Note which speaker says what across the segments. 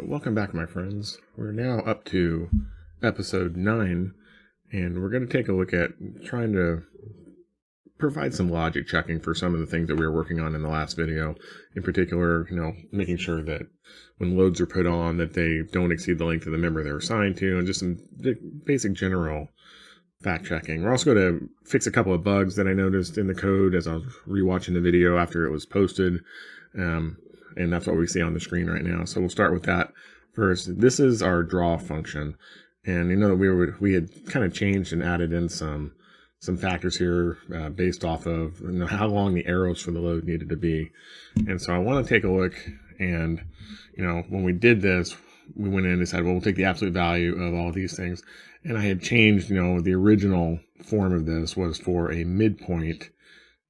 Speaker 1: Welcome back, my friends. We're now up to episode 9, and we're going to take a look at trying to provide some logic checking for some of the things that we were working on in the last video. In particular, making sure that when loads are put on that they don't exceed the length of the member they're assigned to, and just some basic general fact checking. We're also going to fix a couple of bugs that I noticed in the code as I was rewatching the video after it was posted. And that's what we see on the screen right now. So we'll start with that first. This is our draw function. And we had kind of changed and added in some factors here based off of how long the arrows for the load needed to be. And so I want to take a look, and when we did this, we went in and decided, well, we'll take the absolute value of all of these things. And I had changed, the original form of this was for a midpoint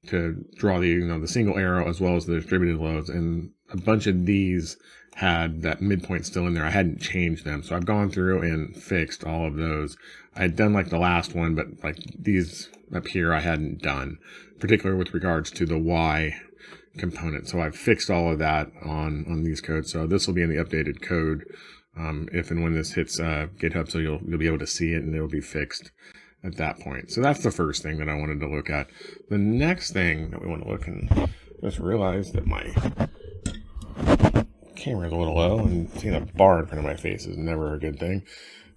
Speaker 1: to draw the single arrow as well as the distributed loads, and a bunch of these had that midpoint still in there. I hadn't changed them, so I've gone through and fixed all of those. I had done like the last one, but like these up here I hadn't done, particularly with regards to the Y component. So I've fixed all of that on these codes. So this will be in the updated code if and when this hits GitHub, so you'll be able to see it and it'll be fixed at that point. So that's the first thing that I wanted to look at. The next thing that we want to look, and just realized that my camera's a little low, and seeing a bar in front of my face is never a good thing.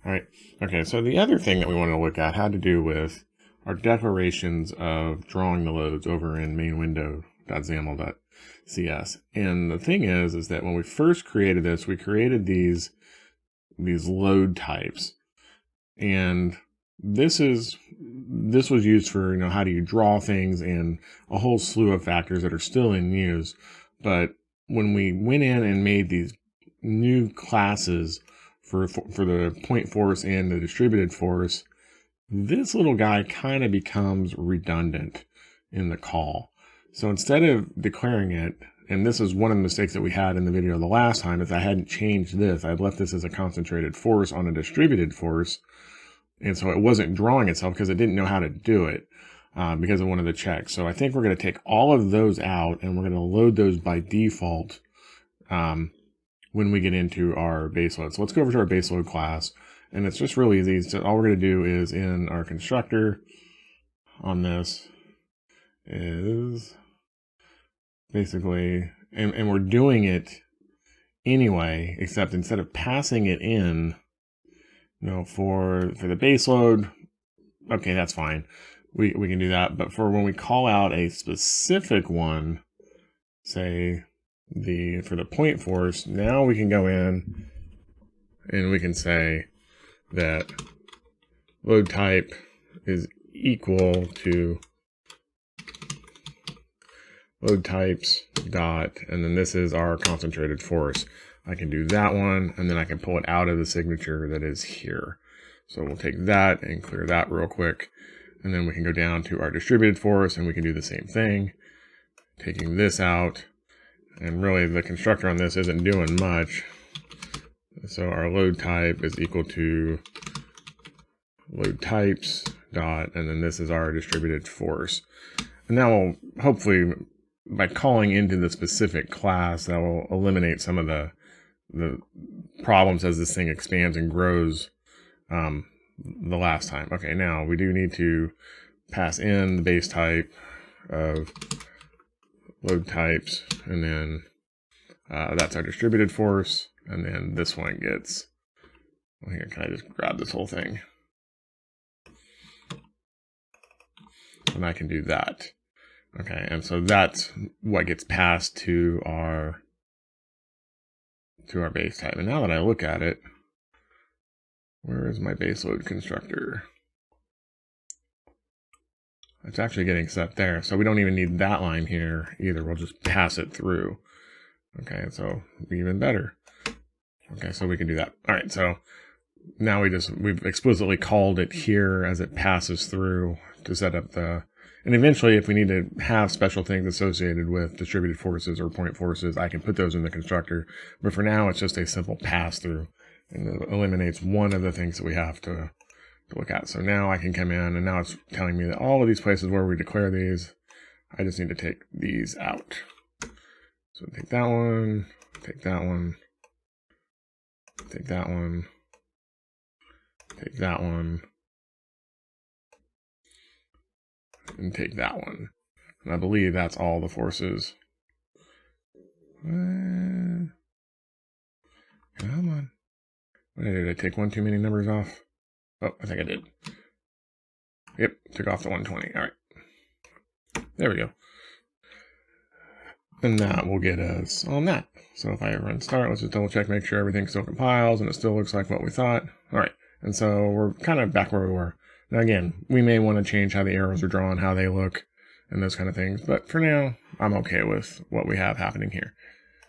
Speaker 1: All right. Okay. So the other thing that we want to look at had to do with our declarations of drawing the loads over in main window.xaml.cs. And the thing is that when we first created this, we created these load types, and this was used for, how do you draw things and a whole slew of factors that are still in use. But when we went in and made these new classes for the point force and the distributed force, this little guy kind of becomes redundant in the call. So instead of declaring it, and this is one of the mistakes that we had in the video the last time, is I hadn't changed this. I'd left this as a concentrated force on a distributed force. And so it wasn't drawing itself because it didn't know how to do it because of one of the checks. So I think we're going to take all of those out, and we're going to load those by default when we get into our base load. So let's go over to our base load class, and it's just really easy. So all we're going to do is in our constructor on this is basically, and we're doing it anyway, except instead of passing it in, for the base load, okay, that's fine. We can do that. But for when we call out a specific one, say for the point force, now we can go in and we can say that load type is equal to load types dot, and then this is our concentrated force. I can do that one, and then I can pull it out of the signature that is here. So we'll take that and clear that real quick. And then we can go down to our distributed force, and we can do the same thing, taking this out. And really the constructor on this isn't doing much. So our load type is equal to load types dot, and then this is our distributed force. And that will hopefully, by calling into the specific class, that will eliminate some of the problems as this thing expands and grows the last time. Okay, now we do need to pass in the base type of load types, and then that's our distributed force, and then this one gets, well, here, can I just grab this whole thing? And I can do that. Okay, and so that's what gets passed to our base type. And now that I look at it, where is my base load constructor? It's actually getting set there, so we don't even need that line here either. We'll just pass it through. Okay, so even better. Okay, so we can do that. All right, so now we've explicitly called it here as it passes through to set up and eventually if we need to have special things associated with distributed forces or point forces, I can put those in the constructor. But for now, it's just a simple pass through, and it eliminates one of the things that we have to look at. So now I can come in, and now it's telling me that all of these places where we declare these, I just need to take these out. So take that one, take that one, take that one, and take that one. And I believe that's all the forces. Come on. Did I take one too many numbers off? Oh, I think I did. Yep, took off the 120. All right. There we go. And that will get us on that. So if I run start, let's just double check, make sure everything still compiles and it still looks like what we thought. All right. And so we're kind of back where we were. Now again, we may want to change how the arrows are drawn, how they look, and those kind of things. But for now, I'm okay with what we have happening here.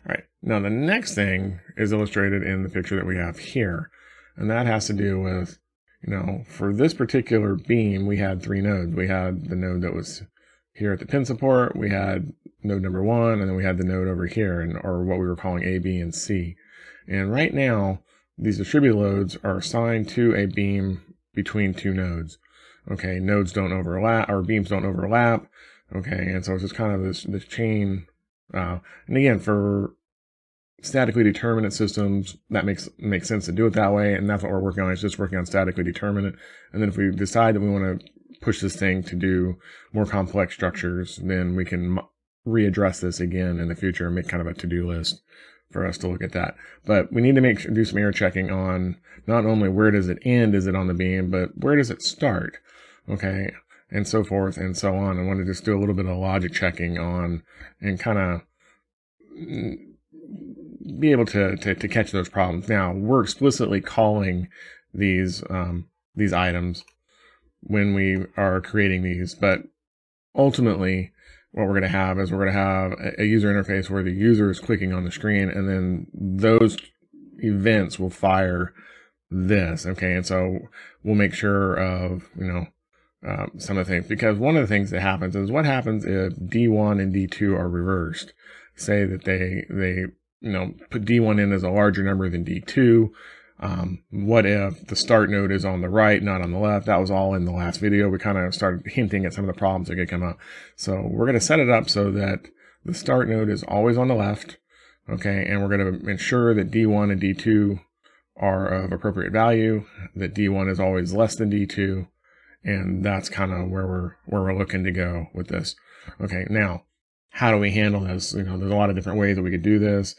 Speaker 1: All right. Now the next thing is illustrated in the picture that we have here. And that has to do with, you know, for this particular beam, we had 3 nodes. We had the node that was here at the pin support. We had node number 1, and then we had the node over here, or what we were calling A, B, and C. And right now, these distributed loads are assigned to a beam between 2 nodes. Okay, nodes don't overlap, or beams don't overlap. Okay, and so it's just kind of this chain. And again, for statically determinate systems, that makes sense to do it that way, and that's what we're working on. It's just working on statically determinate. And then if we decide that we want to push this thing to do more complex structures, then we can readdress this again in the future and make kind of a to-do list for us to look at that. But we need to do some error checking on not only where does it end, is it on the beam, but where does it start, okay, and so forth and so on. I want to just do a little bit of logic checking on and kind of be able to catch those problems. Now, we're explicitly calling these items when we are creating these, but ultimately what we're going to have is we're going to have a user interface where the user is clicking on the screen, and then those events will fire this. Okay, and so we'll make sure of, you know, some of the things, because one of the things that happens is what happens if D1 and D2 are reversed. Say that they you know, put D1 in as a larger number than D2. What if the start node is on the right, not on the left? That was all in the last video. We kind of started hinting at some of the problems that could come up. So we're going to set it up so that the start node is always on the left. Okay, and we're going to ensure that D1 and D2 are of appropriate value, that D1 is always less than D2, and that's kind of where we're looking to go with this. Okay, now, how do we handle this? You know, there's a lot of different ways that we could do this.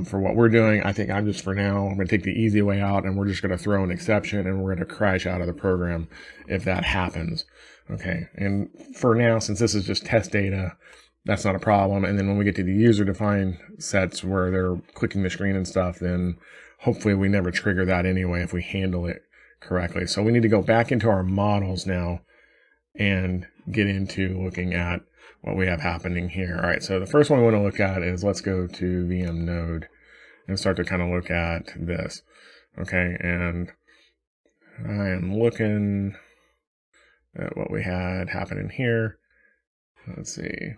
Speaker 1: For what we're doing, I think I'm going to take the easy way out, and we're just going to throw an exception, and we're going to crash out of the program if that happens. Okay, and for now, since this is just test data, that's not a problem. And then when we get to the user-defined sets where they're clicking the screen and stuff, then hopefully we never trigger that anyway if we handle it correctly. So we need to go back into our models now and get into looking at what we have happening here. All right, so the first one we want to look at is, let's go to VM node and start to kind of look at this. Okay, and I am looking at what we had happening here. Let's see.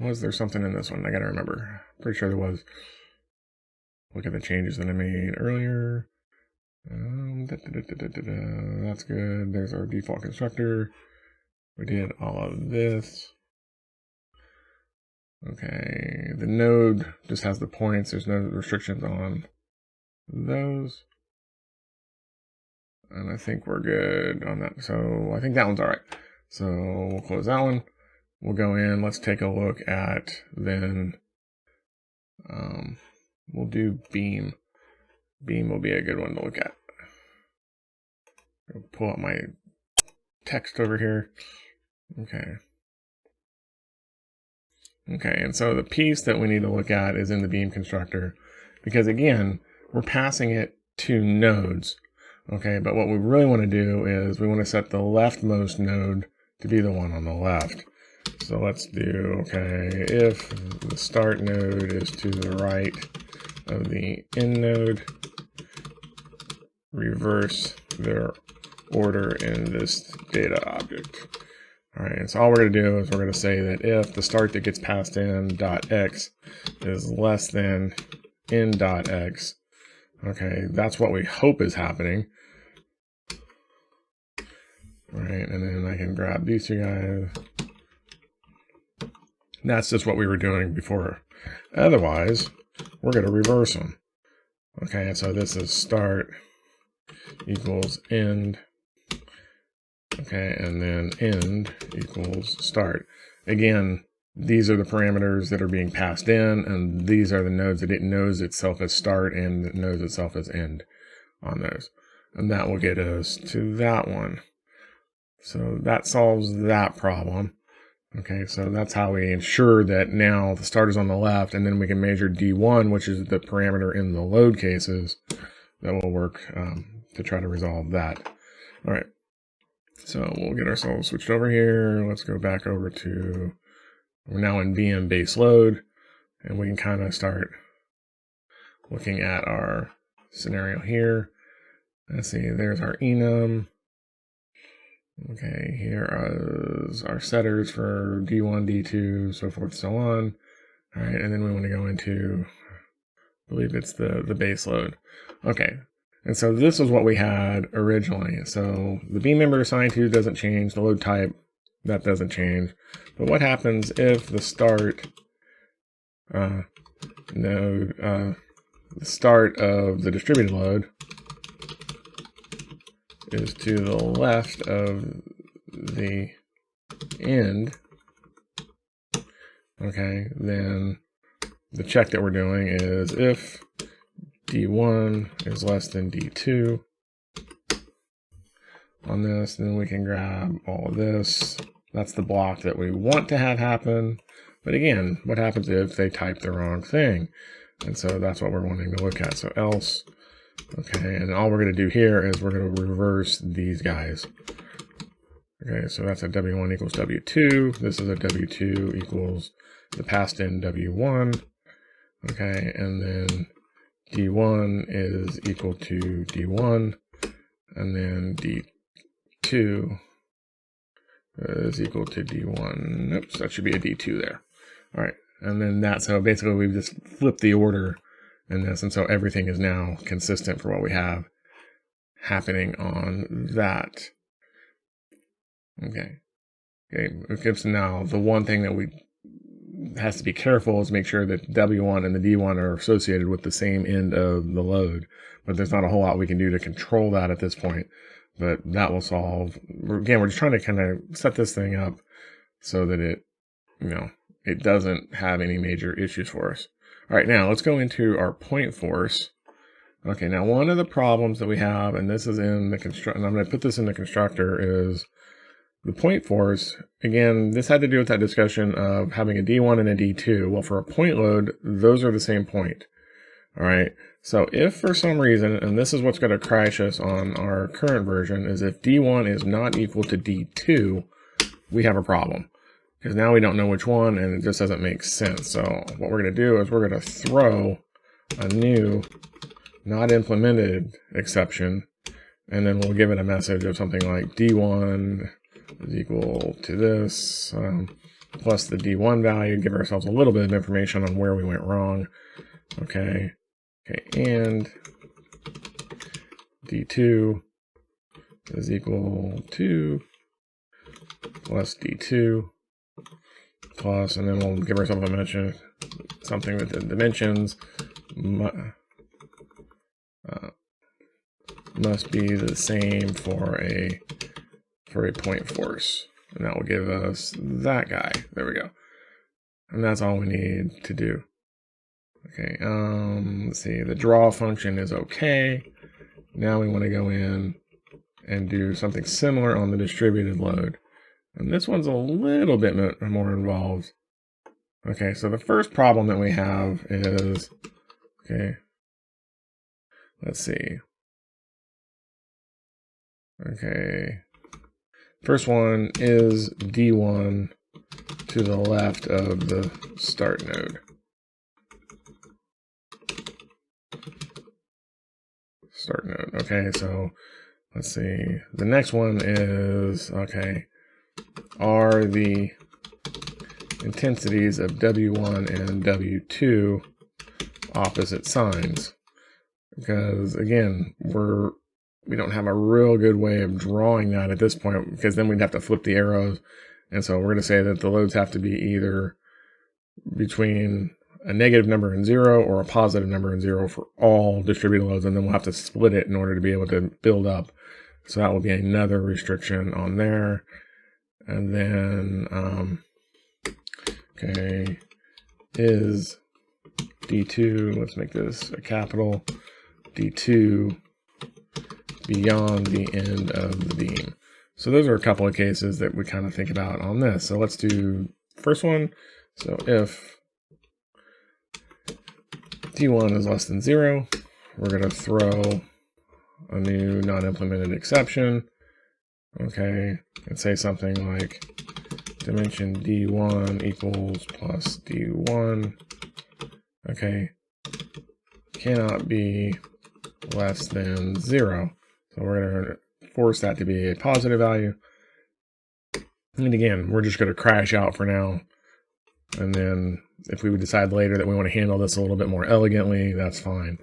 Speaker 1: Was there something in this one? I got to remember. Pretty sure there was. Look at the changes that I made earlier. That's good. There's our default constructor. We did all of this. Okay, the node just has the points. There's no restrictions on those. And I think we're good on that. So I think that one's all right. So we'll close that one. We'll go in. Let's take a look at then. We'll do beam. Beam will be a good one to look at. I'll pull up my text over here. Okay. Okay, and so the piece that we need to look at is in the beam constructor, because again, we're passing it to nodes. Okay, but what we really want to do is we want to set the leftmost node to be the one on the left. So let's do, okay, if the start node is to the right of the end node, reverse their order in this data object. All right, and so all we're going to do is we're going to say that if the start that gets passed in .x is less than in .x, okay, that's what we hope is happening. All right, and then I can grab these two guys. That's just what we were doing before. Otherwise, we're going to reverse them. Okay, so this is start equals end. Okay, and then end equals start. Again, these are the parameters that are being passed in, and these are the nodes that it knows itself as start and it knows itself as end on those. And that will get us to that one. So that solves that problem. Okay, so that's how we ensure that now the start is on the left, and then we can measure D1, which is the parameter in the load cases that will work to try to resolve that. All right, so we'll get ourselves switched over here. Let's go back over to, we're now in VM base load, and we can kind of start looking at our scenario here. Let's see, there's our enum. Okay, here is our setters for D1, D2, so forth, so on. All right, and then we want to go into, I believe it's the base load. Okay, and so this is what we had originally. So the beam member assigned to doesn't change, the load type, that doesn't change. But what happens if the start node, the start of the distributed load is to the left of the end? Okay, then the check that we're doing is if D1 is less than D2 on this, then we can grab all of this. That's the block that we want to have happen. But again, what happens if they type the wrong thing? And so that's what we're wanting to look at. So else, okay, and all we're going to do here is we're going to reverse these guys. Okay, so that's a W1 equals W2. This is a W2 equals the passed in W1. Okay, and then D1 is equal to D1, and then D2 is equal to D1. Oops, that should be a D2 there. All right, and then that's how basically we've just flipped the order in this, and so everything is now consistent for what we have happening on that. Okay, it gives now the one thing that we has to be careful is make sure that W1 and the D1 are associated with the same end of the load, but there's not a whole lot we can do to control that at this point, but that will solve. Again, we're just trying to kind of set this thing up so that it, it doesn't have any major issues for us. All right, now let's go into our point force. Okay, now one of the problems that we have, and this is in the construct, and I'm going to put this in the constructor, is the point force. Again, this had to do with that discussion of having a D1 and a D2. Well, for a point load, those are the same point. All right, so if for some reason, and this is what's going to crash us on our current version, is if D1 is not equal to D2, we have a problem. Because now we don't know which one, and it just doesn't make sense. So what we're going to do is we're going to throw a new not implemented exception, and then we'll give it a message of something like D1 is equal to this, plus the D1 value, give ourselves a little bit of information on where we went wrong. Okay, and D2 is equal to plus D2 plus, and then we'll give ourselves a mention, something with the dimensions must be the same for a point force, and that will give us that guy. There we go, and that's all we need to do. Okay, let's see, the draw function is okay. Now we want to go in and do something similar on the distributed load, and this one's a little bit more involved. Okay, so the first problem that we have is, okay, let's see. Okay, first one is D1 to the left of the start node. Okay, so let's see. The next one is, okay, are the intensities of W1 and W2 opposite signs? Because again, we don't have a real good way of drawing that at this point, because then we'd have to flip the arrows. And so we're going to say that the loads have to be either between a negative number and 0 or a positive number and 0 for all distributed loads, and then we'll have to split it in order to be able to build up. So that will be another restriction on there. And then, okay, is D2, let's make this a capital, D2 beyond the end of the beam. So those are a couple of cases that we kind of think about on this. So let's do first one. So if D1 is less than 0, we're going to throw a new non-implemented exception. Okay, and say something like dimension D1 equals plus D1. Okay, cannot be less than 0. So we're going to force that to be a positive value. And again, we're just going to crash out for now. And then if we would decide later that we want to handle this a little bit more elegantly, that's fine.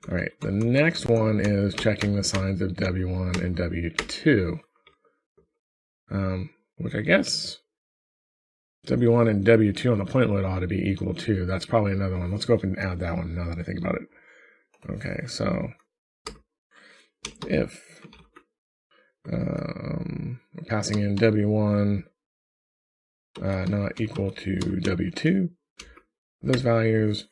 Speaker 1: All right, the next one is checking the signs of W1 and W2, which I guess W1 and W2 on the point load ought to be equal to. That's probably another one. Let's go up and add that one now that I think about it. Okay, so if passing in W1 not equal to W2, those values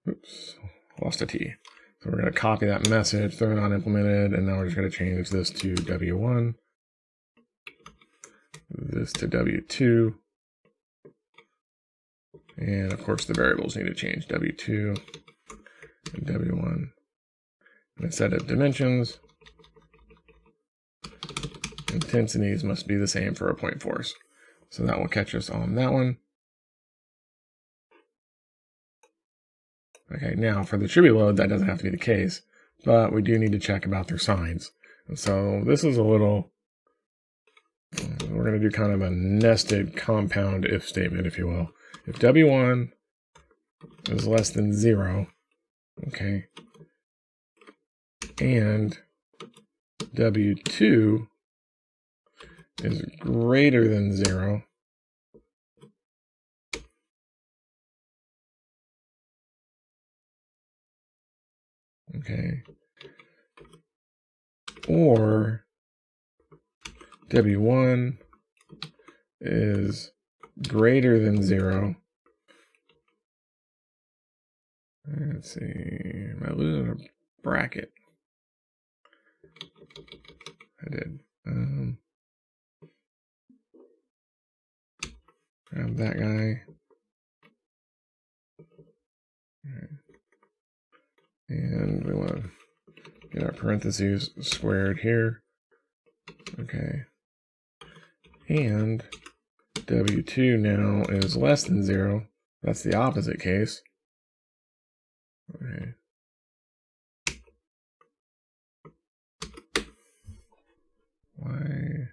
Speaker 1: oops, lost a T. So we're going to copy that message, throw it on implemented, and now we're just going to change this to W1, this to W2, and of course the variables need to change, W2 and W1. And instead of dimensions, intensities must be the same for a point force. So that will catch us on that one. Okay, now for the tribute load, that doesn't have to be the case, but we do need to check about their signs. And so this is a little, we're going to do kind of a nested compound if statement, if you will. If W1 is less than 0, okay, and W2 is greater than 0, okay, or W1 is greater than 0. Let's see, am I losing a bracket? I did. Grab that guy. Right. And we want to get our parentheses squared here. Okay. And W2 now is less than 0. That's the opposite case. Okay. Why?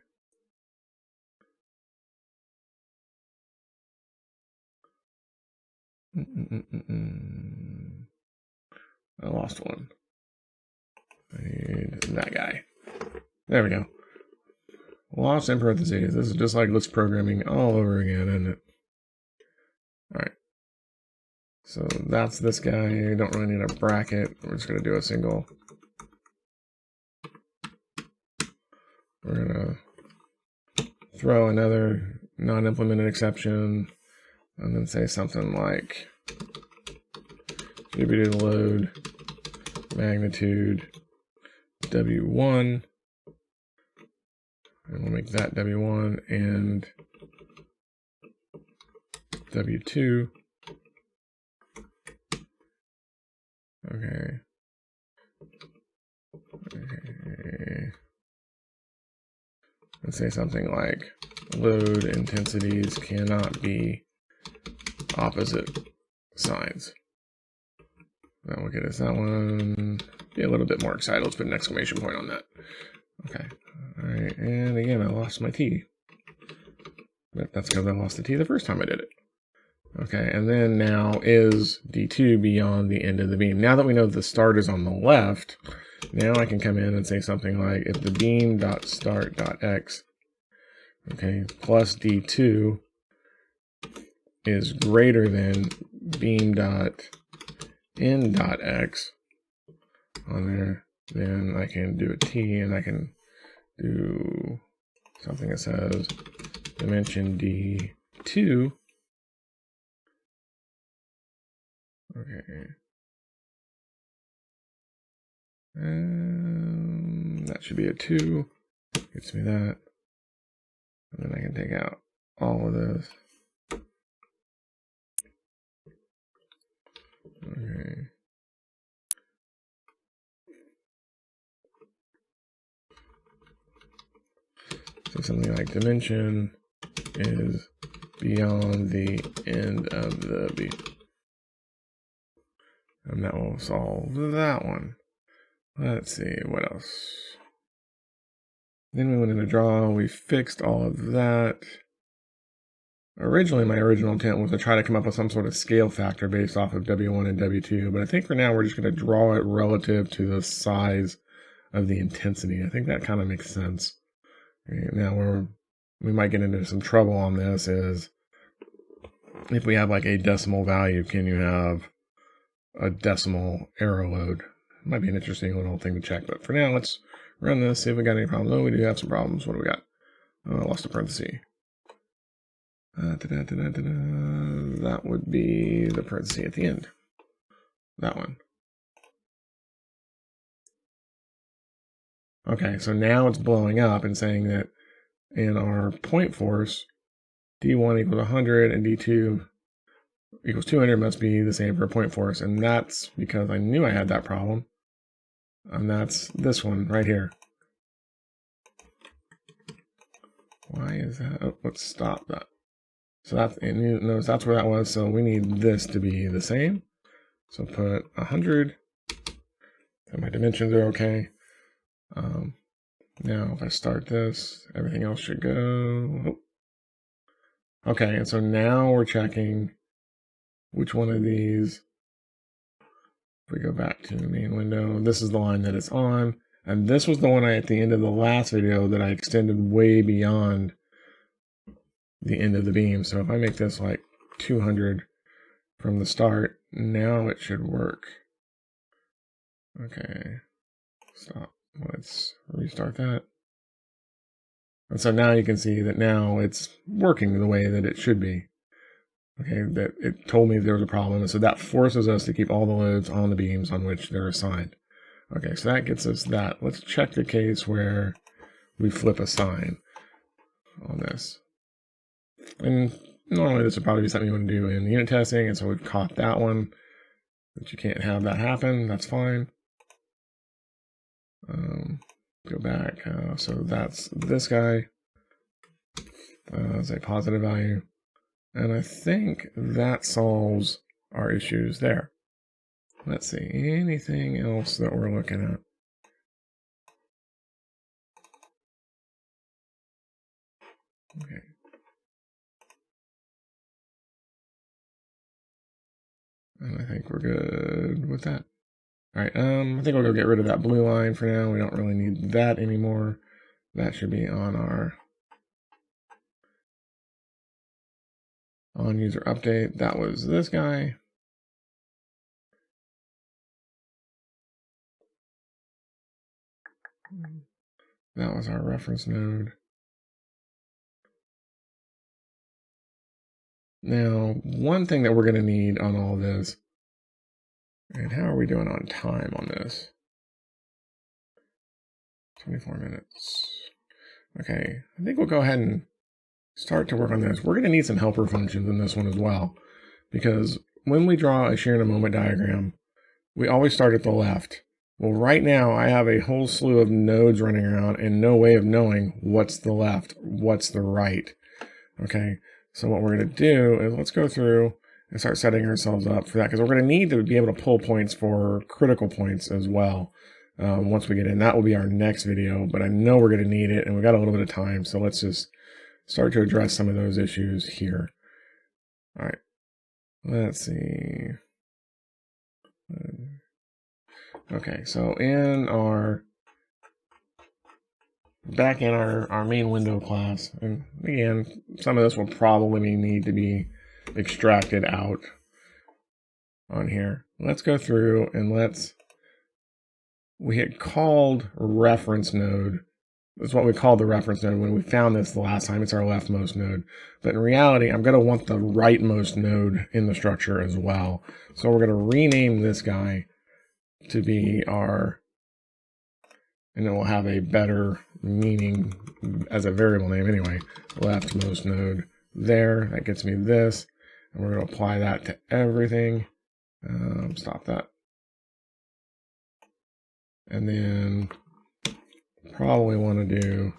Speaker 1: I lost one. I need that guy. There we go. Lost in parentheses. This is just like Lisp programming all over again, isn't it? All right. So that's this guy. You don't really need a bracket. We're just going to do a single. We're going to throw another non-implemented exception and then say something like distributed load magnitude W1, and we'll make that W1 and W2. Okay. And say something like load intensities cannot be opposite signs. That will get us that one. Be a little bit more excited. Let's put an exclamation point on that. Okay. All right. And again, I lost my T. But that's because I lost the T the first time I did it. Okay. And then now is D2 beyond the end of the beam. Now that we know the start is on the left, now I can come in and say something like if the beam.start.x okay, plus D2 is greater than beam.in.x on there, then I can do a T and I can do something that says dimension D2. Okay. That should be a 2. Gets me that. And then I can take out all of this. Okay. So something like dimension is beyond the end of the beam. And that will solve that one. Let's see, what else? Then we went into draw, we fixed all of that. Originally, my original intent was to try to come up with some sort of scale factor based off of W1 and W2, but I think for now we're just going to draw it relative to the size of the intensity. I think that kind of makes sense. Okay, now we might get into some trouble on this is if we have like a decimal value, can you have a decimal error load? Might be an interesting little thing to check, but for now, let's run this, see if we got any problems. Oh, we do have some problems. What do we got? Oh, I lost a parenthesis. That would be the parenthesis at the end. That one. Okay, so now it's blowing up and saying that in our point force, D1 equals 100 and D2 equals 200 must be the same for a point force. And that's because I knew I had that problem. And that's this one right here. Why is that? Oh, let's stop that. So notice that's where that was. So we need this to be the same. So put 100. And my dimensions are okay. Now if I start this, everything else should go. Okay, and so now we're checking which one of these. If we go back to the main window, this is the line that it's on. And this was the one at the end of the last video that I extended way beyond the end of the beam. So if I make this like 200 from the start, now it should work. Okay, stop. Let's restart that. And so now you can see that now it's working the way that it should be. Okay, that it told me there was a problem. And so that forces us to keep all the loads on the beams on which they're assigned. Okay, so that gets us that. Let's check the case where we flip a sign on this. And normally this would probably be something you want to do in unit testing, and so we've caught that one. But you can't have that happen, that's fine. Go back, so that's this guy as a positive value. And I think that solves our issues there. Let's see, anything else that we're looking at? Okay. And I think we're good with that. All right, I think we'll go get rid of that blue line for now. We don't really need that anymore. That should be on our on user update. That was this guy. That was our reference node. Now, one thing that we're going to need on all this, and how are we doing on time on this? 24 minutes. Okay, I think we'll go ahead and start to work on this. We're going to need some helper functions in this one as well, because when we draw a shear in a moment diagram, we always start at the left. Well, right now I have a whole slew of nodes running around and no way of knowing what's the left, what's the right. Okay, so what we're going to do is let's go through and start setting ourselves up for that, because we're going to need to be able to pull points for critical points as well. Once we get in, that will be our next video, but I know we're going to need it and we got a little bit of time, so let's just start to address some of those issues here. All right, let's see. Okay, so in our back in our main window class. And again, some of this will probably need to be extracted out on here. Let's go through and we had called reference node. That's what we called the reference node when we found this the last time. It's our leftmost node. But in reality, I'm going to want the rightmost node in the structure as well. So we're going to rename this guy to be our, and it will have a better meaning as a variable name anyway, leftmost node there. That gets me this. And we're going to apply that to everything. Stop that. And then probably want to do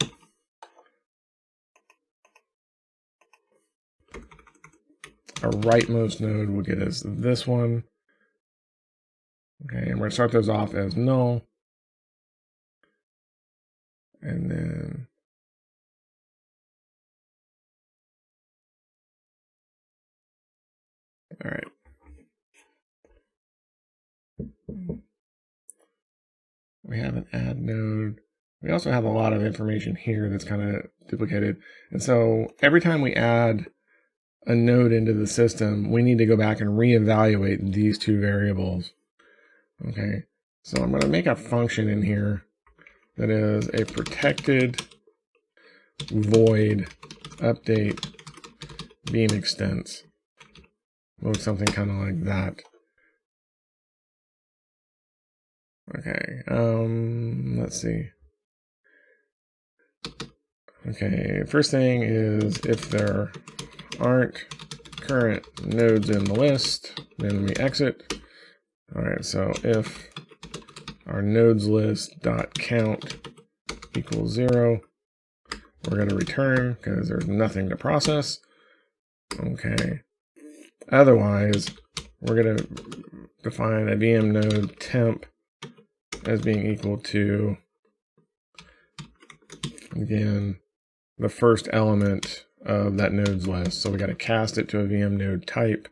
Speaker 1: our rightmost node will get us this one. Okay, and we're going to start those off as null. And then all right. We have an add node. We also have a lot of information here that's kind of duplicated. And so every time we add a node into the system, we need to go back and reevaluate these two variables. Okay, so I'm going to make a function in here that is a protected void update beam extents. Looks something kind of like that. Okay, let's see. Okay, first thing is if there aren't current nodes in the list, then we exit. All right, so if our nodes list dot count equals 0, we're going to return because there's nothing to process. Okay. Otherwise, we're going to define a VM node temp as being equal to, again, the first element of that nodes list. So we got to cast it to a VM node type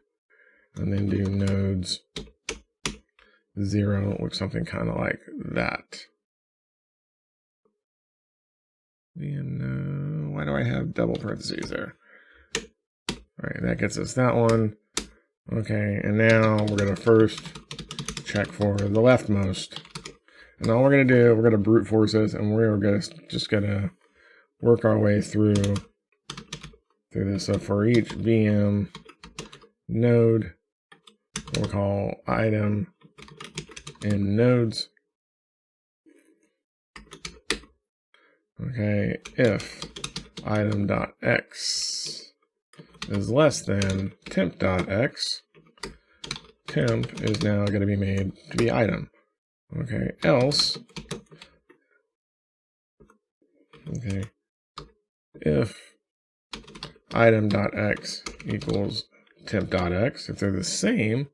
Speaker 1: and then do nodes 0, looks something kind of like that. VM node, why do I have double parentheses there? All right, that gets us that one. Okay, and now we're going to first check for the leftmost. And all we're going to do, we're going to brute force this, and we're just going to work our way through this. So for each VM node, we'll call item in nodes. Okay, if item.x is less than temp.x, temp is now going to be made to be item. Okay, else, okay, if item.x equals temp.x, if they're the same,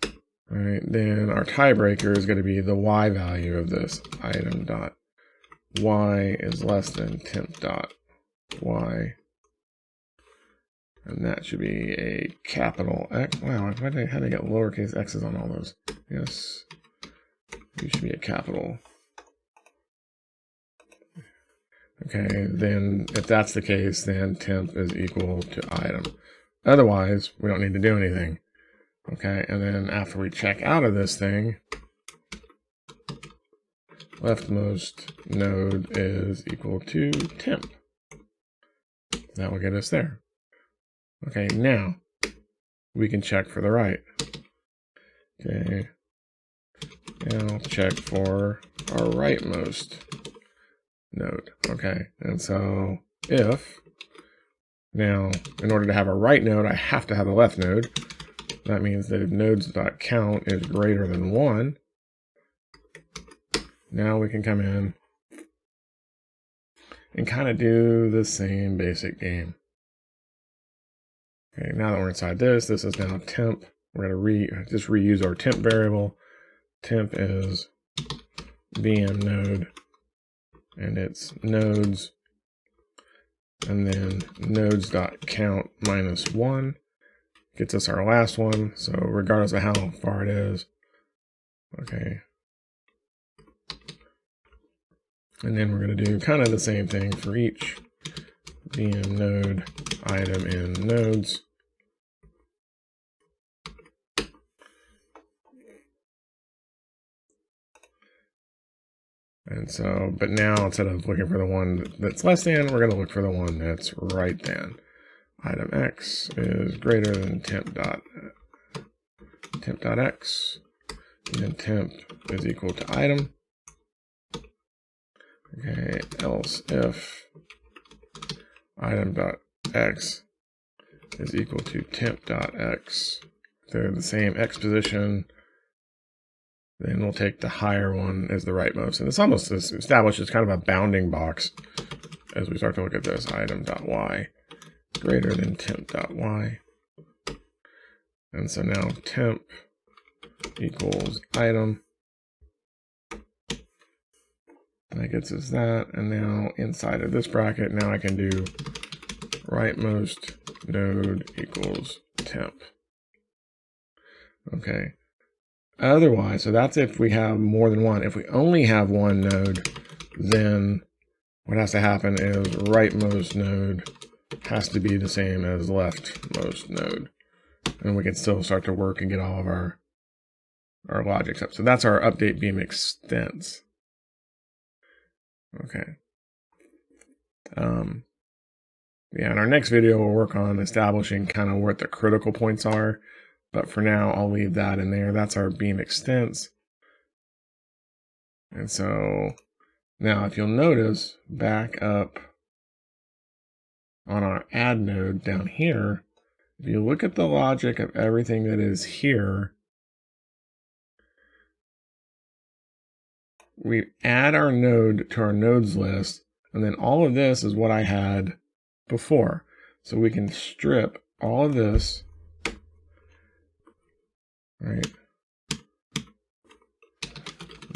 Speaker 1: all right, then our tiebreaker is going to be the y value of this. Item.y is less than temp.y. And that should be a capital X. Wow, how did I get lowercase x's on all those? Yes, you should be a capital. Okay, then if that's the case, then temp is equal to item. Otherwise, we don't need to do anything. Okay, and then after we check out of this thing, leftmost node is equal to temp. That will get us there. Okay, now we can check for the right. Okay, now check for our rightmost node. Okay, and so if, now in order to have a right node, I have to have a left node. That means that if nodes.count is greater than 1, now we can come in and kind of do the same basic game. Okay, now that we're inside this is now temp. We're going to just reuse our temp variable. Temp is VM node, and it's nodes, and then nodes.count minus 1 gets us our last one. So regardless of how far it is, okay, And then we're going to do kind of the same thing for each VM node item in nodes. And so, but now instead of looking for the one that's less than, we're going to look for the one that's right than. Item X is greater than temp.x. And then temp is equal to item. Okay, else if item.x is equal to temp.x, they're the same x position, then we'll take the higher one as the rightmost. And it's almost establishes kind of a bounding box as we start to look at this. Item.y greater than temp.y. And so now temp equals item. And that gets us that. And now inside of this bracket, now I can do rightmost node equals temp. Okay. Otherwise, so that's if we have more than one. If we only have one node, then what has to happen is rightmost node has to be the same as leftmost node. And we can still start to work and get all of our logics up. So that's our update beam extents. Okay. Yeah, in our next video, we'll work on establishing kind of what the critical points are. But for now, I'll leave that in there. That's our beam extents. And so now if you'll notice, back up on our add node down here, if you look at the logic of everything that is here, we add our node to our nodes list, and then all of this is what I had before. So we can strip all of this, right?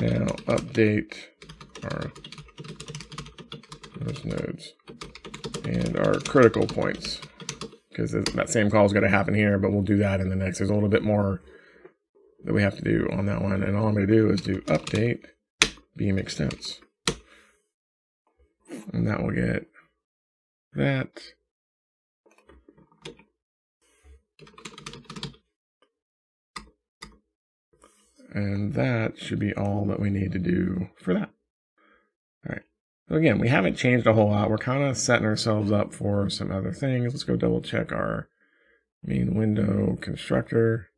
Speaker 1: Now update those nodes and our critical points, because that same call is going to happen here, but we'll do that in the next. There's a little bit more that we have to do on that one, and all I'm going to do is do update beam extents, and that will get that. And that should be all that we need to do for that. All right. So again, we haven't changed a whole lot. We're kind of setting ourselves up for some other things. Let's go double check our main window constructor.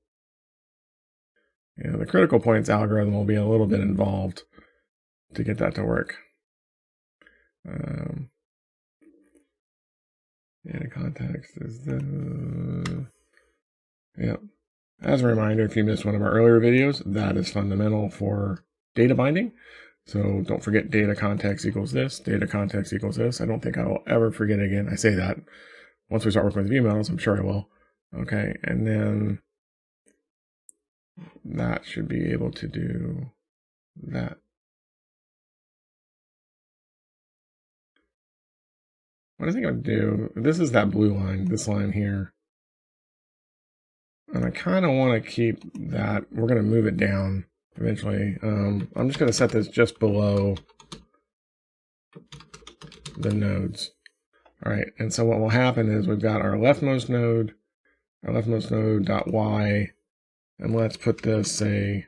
Speaker 1: Yeah, the critical points algorithm will be a little bit involved to get that to work. Data context is the, yep. As a reminder, if you missed one of our earlier videos, that is fundamental for data binding. So don't forget data context equals this, data context equals this. I don't think I will ever forget it again. I say that once we start working with view models, I'm sure I will. Okay, and then that should be able to do that. What I think I'll do, this is that blue line, this line here. And I kind of want to keep that. We're going to move it down eventually. I'm just going to set this just below the nodes. All right, and so what will happen is we've got our leftmost node .y, and let's put this, say,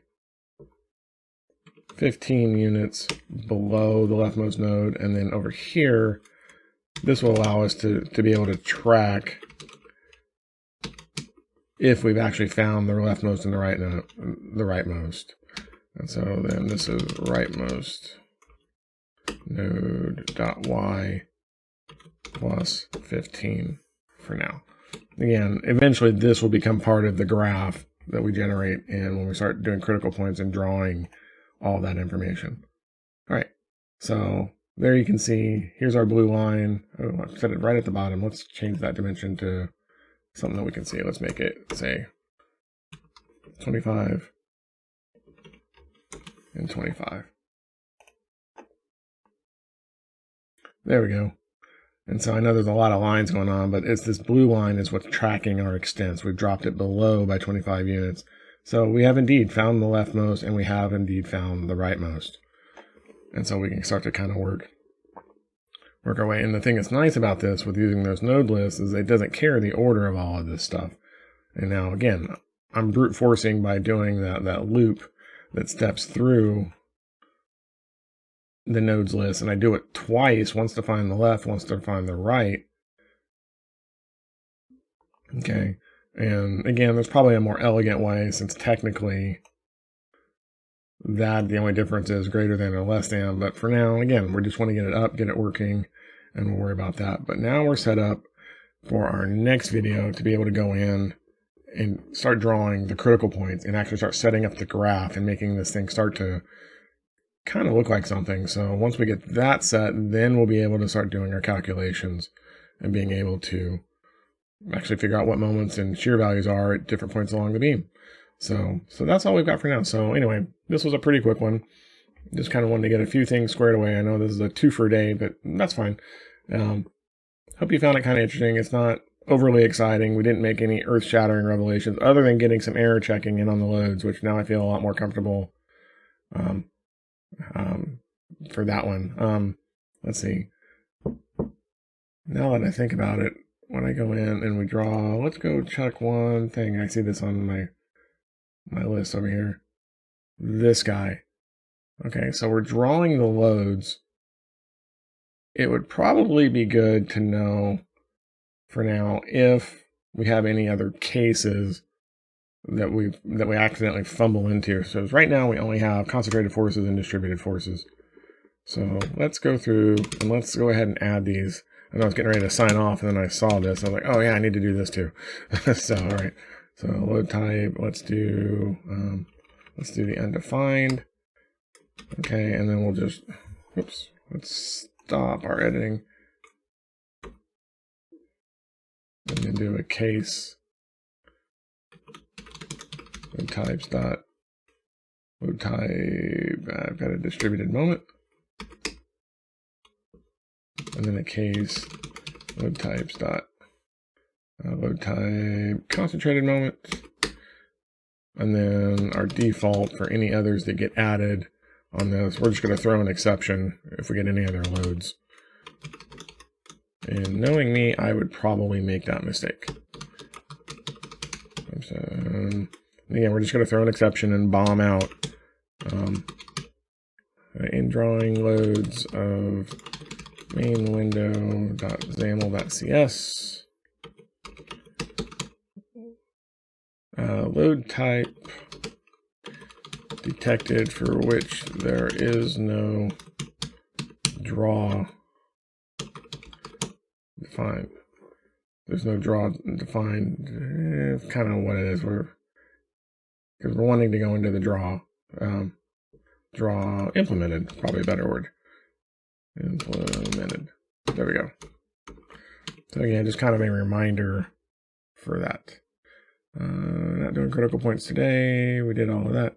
Speaker 1: 15 units below the leftmost node, and then over here, this will allow us to be able to track if we've actually found the leftmost and the rightmost. And so then this is rightmost node.y plus 15 for now. Again, eventually this will become part of the graph that we generate in when we start doing critical points and drawing all that information. All right, so there you can see, here's our blue line. Oh, I set it right at the bottom. Let's change that dimension to something that we can see. Let's make it, say, 25 and 25. There we go. And so I know there's a lot of lines going on, but it's this blue line is what's tracking our extents. We've dropped it below by 25 units. So we have indeed found the leftmost, and we have indeed found the rightmost. And so we can start to kind of work our way. And the thing that's nice about this with using those node lists is it doesn't care the order of all of this stuff. And now again, I'm brute forcing by doing that loop that steps through the nodes list, and I do it twice, once to find the left, once to find the right. Okay, and again, there's probably a more elegant way, since technically that the only difference is greater than or less than, but for now, again, we just want to get it up, get it working, and we'll worry about that. But now we're set up for our next video to be able to go in and start drawing the critical points and actually start setting up the graph and making this thing start to kind of look like something. So once we get that set, then we'll be able to start doing our calculations and being able to actually figure out what moments and shear values are at different points along the beam. So that's all we've got for now. So anyway, this was a pretty quick one. Just kind of wanted to get a few things squared away. I know this is a 2 for a day, but that's fine. Hope you found it kind of interesting. It's not overly exciting. We didn't make any earth-shattering revelations other than getting some error checking in on the loads, which now I feel a lot more comfortable for that one. Let's see. Now that I think about it, when I go in and we draw, let's go check one thing. I see this on my list over here. This guy. Okay, so we're drawing the loads. It would probably be good to know for now if we have any other cases that we accidentally fumble into. So right now we only have concentrated forces and distributed forces. So let's go through and let's go ahead and add these. And I was getting ready to sign off, and then I saw this. I was like, oh yeah, I need to do this too. So all right. So load type. Let's do the undefined. Okay, and then we'll just let's stop our editing and then do a case. Load types dot load type. I've got a distributed moment, and then a case load types dot load type concentrated moment, and then our default for any others that get added on this. We're just going to throw an exception if we get any other loads. And knowing me, I would probably make that mistake. So, again, we're just going to throw an exception and bomb out in drawing loads of main window.xaml.cs load type detected for which there is no draw defined. There's no draw defined. It's kind of what it is. Because we're wanting to go into the draw. Draw implemented, probably a better word. Implemented. There we go. So again, just kind of a reminder for that. Not doing critical points today. We did all of that.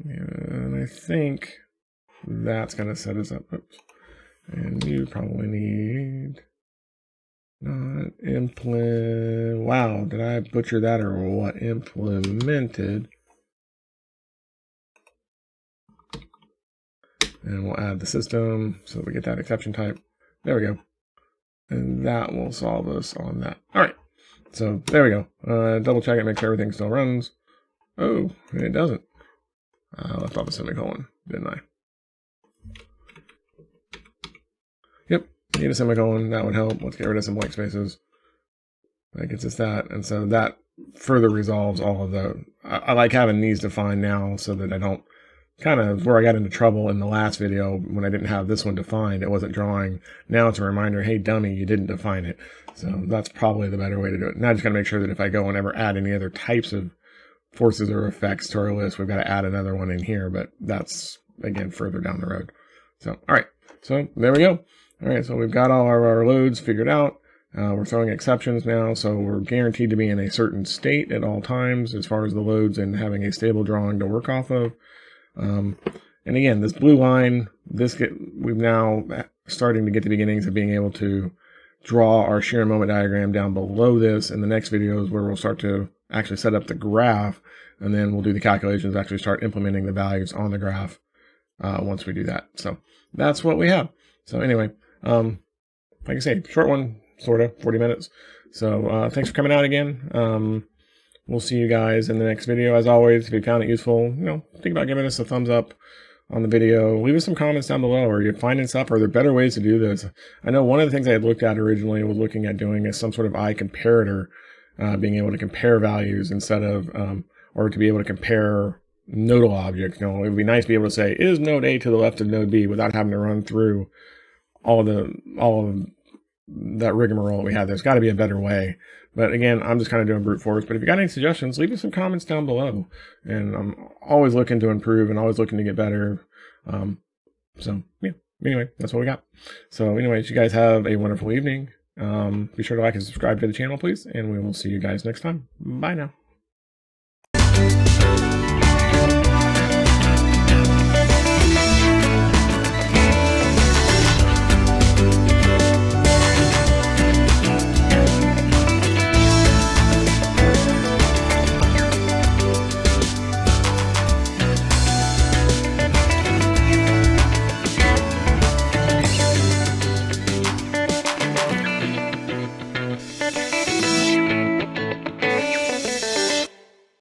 Speaker 1: And I think that's going to set us up. Oops. And you probably need not implement. Wow, did I butcher that or what? Implemented. And we'll add the system so we get that exception type. There we go. And that will solve us on that. All right. So there we go. Double check it, make sure everything still runs. Oh, it doesn't. I left off a semicolon, didn't I? Yep, need a semicolon. That would help. Let's get rid of some blank spaces. That gets us that. And so that further resolves all of the... I like having these defined now so that I don't... Kind of where I got into trouble in the last video when I didn't have this one defined. It wasn't drawing. Now it's a reminder, hey, dummy, you didn't define it. So that's probably the better way to do it. Now I just got to make sure that if I go and ever add any other types of forces or effects to our list, we've got to add another one in here, but that's, again, further down the road. So, all right. So there we go. All right. So we've got all our loads figured out. We're throwing exceptions now. So we're guaranteed to be in a certain state at all times as far as the loads and having a stable drawing to work off of. And again, this blue line, we've now starting to get the beginnings of being able to draw our shear moment diagram down below this. In the next video is where we'll start to actually set up the graph, and then we'll do the calculations, actually start implementing the values on the graph once we do that. So that's what we have. So anyway, like I say, short one, sort of 40 minutes. So thanks for coming out again. We'll see you guys in the next video. As always, if you found it useful, think about giving us a thumbs up on the video. Leave us some comments down below. Are you finding stuff? Are there better ways to do this? I know one of the things I had looked at originally was looking at doing is some sort of eye comparator, being able to compare values instead of, or to be able to compare nodal objects. It would be nice to be able to say, is node A to the left of node B without having to run through all of that rigmarole that we had. There's got to be a better way. But again, I'm just kind of doing brute force. But if you got any suggestions, leave us some comments down below. And I'm always looking to improve and always looking to get better. So yeah, anyway, that's what we got. So anyways, you guys have a wonderful evening. Be sure to like and subscribe to the channel, please. And we will see you guys next time. Bye now.